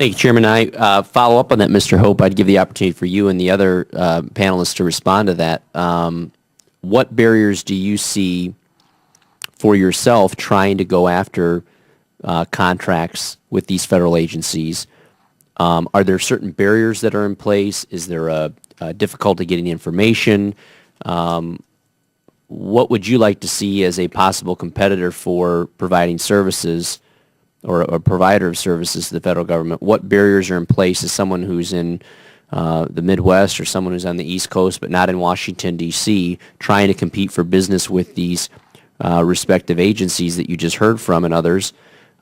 Thank you, Chairman. I follow up on that, Mr. Hope. I'd give the opportunity for you and the other panelists to respond to that. What barriers do you see for yourself trying to go after contracts with these federal agencies? Are there certain barriers that are in place? Is there a difficulty getting information? What would you like to see as a possible competitor for providing services or a provider of services to the federal government? What barriers are in place as someone who's in the Midwest or someone who's on the East Coast but not in Washington, D.C., trying to compete for business with these respective agencies that you just heard from and others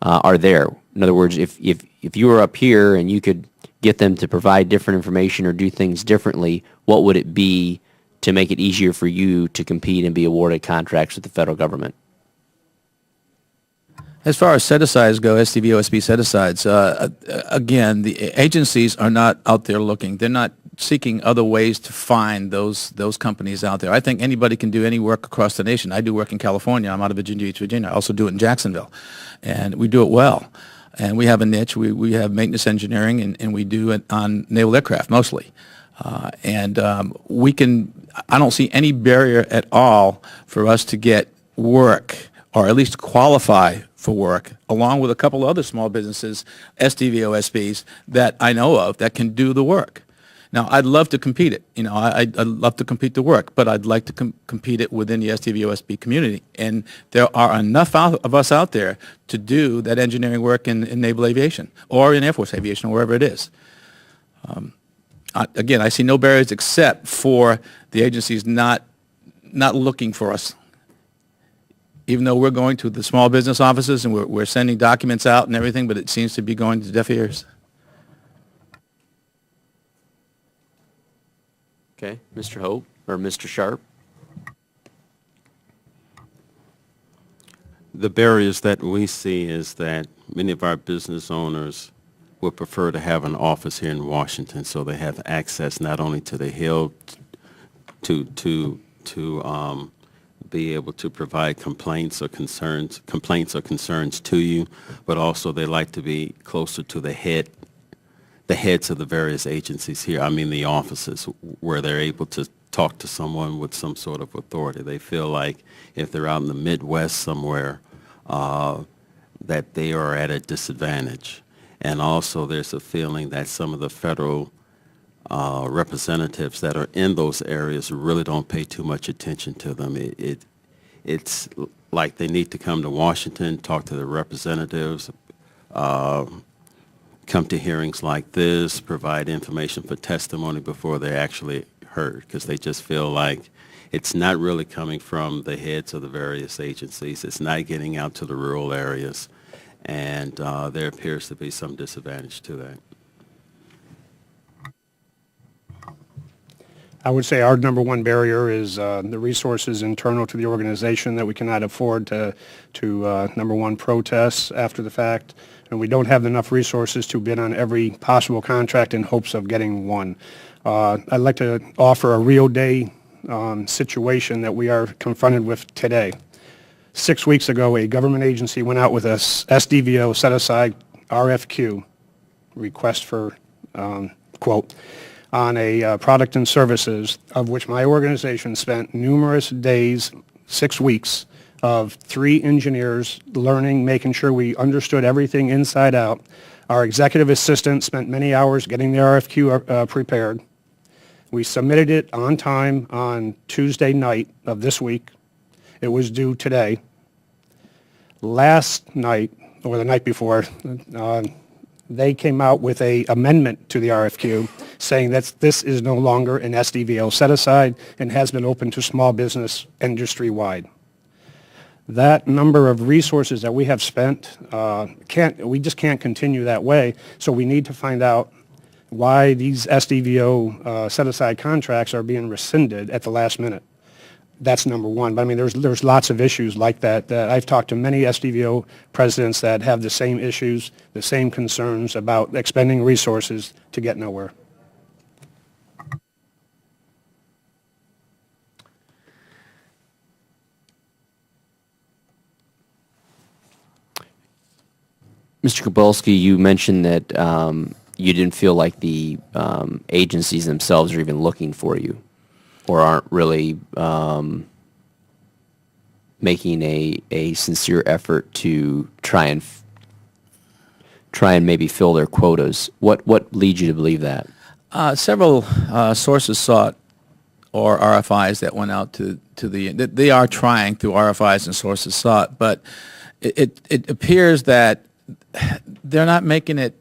are there? In other words, if you were up here and you could get them to provide different information or do things differently, what would it be to make it easier for you to compete and be awarded contracts with the federal government? As far as set-asides go, SDV, OSB set-asides, again, the agencies are not out there looking. They're not seeking other ways to find those companies out there. I think anybody can do any work across the nation. I do work in California. I'm out of Virginia Beach, Virginia. I also do it in Jacksonville, and we do it well. And we have a niche. We have maintenance engineering, and we do it on naval aircraft mostly. We can. I don't see any barrier at all for us to get work, or at least qualify for work, along with a couple other small businesses, SDV OSBs, that I know of that can do the work. Now, I'd love to compete it. I'd love to compete the work, but I'd like to compete it within the SDV OSB community. And there are enough of us out there to do that engineering work in naval aviation or in Air Force aviation or wherever it is. Again, I see no barriers except for the agencies not looking for us. Even though we're going to the small business offices and we're sending documents out and everything, but it seems to be going to deaf ears. Okay, Mr. Hope or Mr. Sharp? The barriers that we see is that many of our business owners would prefer to have an office here in Washington, so they have access not only to the Hill to be able to provide complaints or concerns to you, but also they like to be closer to the heads of the various agencies here. I mean, the offices where they're able to talk to someone with some sort of authority. They feel like if they're out in the Midwest somewhere, that they are at a disadvantage. And also there's a feeling that some of the federal representatives that are in those areas really don't pay too much attention to them. It's like they need to come to Washington, talk to the representatives, come to hearings like this, provide information for testimony before they're actually heard, because they just feel like it's not really coming from the heads of the various agencies. It's not getting out to the rural areas, and there appears to be some disadvantage to that. I would say our number one barrier is the resources internal to the organization that we cannot afford to number one, protest after the fact, and we don't have enough resources to bid on every possible contract in hopes of getting one. I'd like to offer a real day situation that we are confronted with today. 6 weeks ago, a government agency went out with a SDVO set-aside RFQ, request for quote, on a product and services of which my organization spent numerous days, 6 weeks, of 3 engineers learning, making sure we understood everything inside out. Our executive assistant spent many hours getting the RFQ prepared. We submitted it on time on Tuesday night of this week. It was due today. Last night, or the night before, they came out with an amendment to the RFQ saying that this is no longer an SDVO set-aside and has been open to small business industry-wide. That number of resources that we have spent, we just can't continue that way, so we need to find out why these SDVO set-aside contracts are being rescinded at the last minute. That's number one. But I mean, there's lots of issues like that. I've talked to many SDVO presidents that have the same issues, the same concerns about expending resources to get nowhere. Mr. Kapolsky, you mentioned that you didn't feel like the agencies themselves are even looking for you, or aren't really making a sincere effort to try and maybe fill their quotas. What leads you to believe that? Several sources sought, or RFIs that went out to they are trying through RFIs and sources sought, but it appears that they're not making it.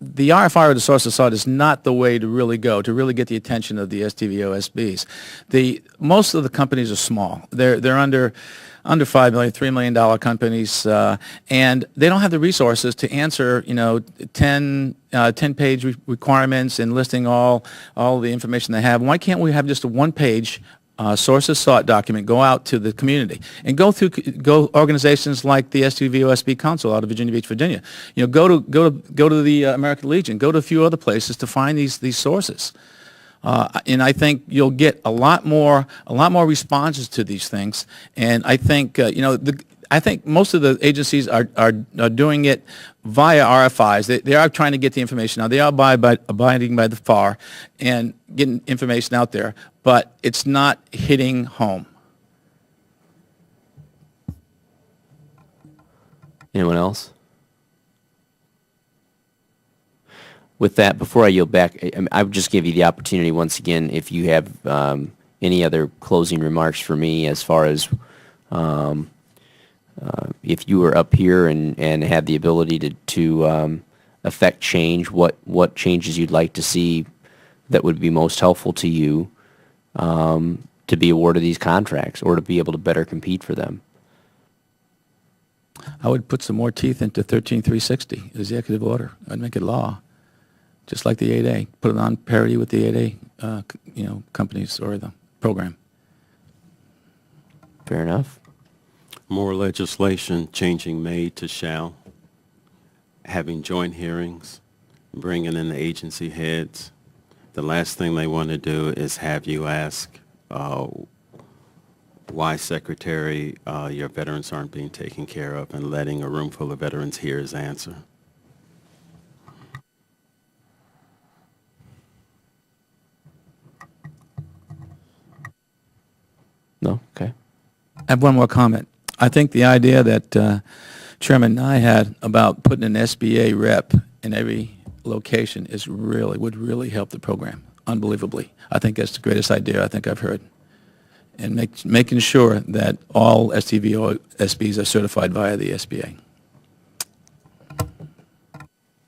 The RFI or the sources sought is not the way to really go, to really get the attention of the STVOSBs. Most of the companies are small. They're under $5 million, $3 million companies, and they don't have the resources to answer, 10-page requirements and listing all the information they have. Why can't we have just a one-page sources sought document go out to the community and go organizations like the STVOSB Council out of Virginia Beach, Virginia. Go to the American Legion, go to a few other places to find these sources. And I think you'll get a lot more responses to these things. And I think I think most of the agencies are doing it via RFIs. They are trying to get the information out. They are abiding by the FAR and getting information out there, but it's not hitting home. Anyone else? With that, before I yield back, I would just give you the opportunity once again, if you have any other closing remarks for me, as far as if you were up here and had the ability to affect change, what changes you'd like to see that would be most helpful to you to be awarded these contracts or to be able to better compete for them. I would put some more teeth into 13360, executive order. I'd make it law, just like the 8A. Put it on parity with the 8A, companies or the program. Fair enough. More legislation changing may to shall, having joint hearings, bringing in the agency heads. The last thing they want to do is have you ask why, Secretary, your veterans aren't being taken care of, and letting a room full of veterans hear his answer. No? Okay. I have one more comment. I think the idea that Chairman Nye had about putting an SBA rep in every location would really help the program, unbelievably. I think that's the greatest idea I think I've heard. And making sure that all STVO SBs are certified via the SBA.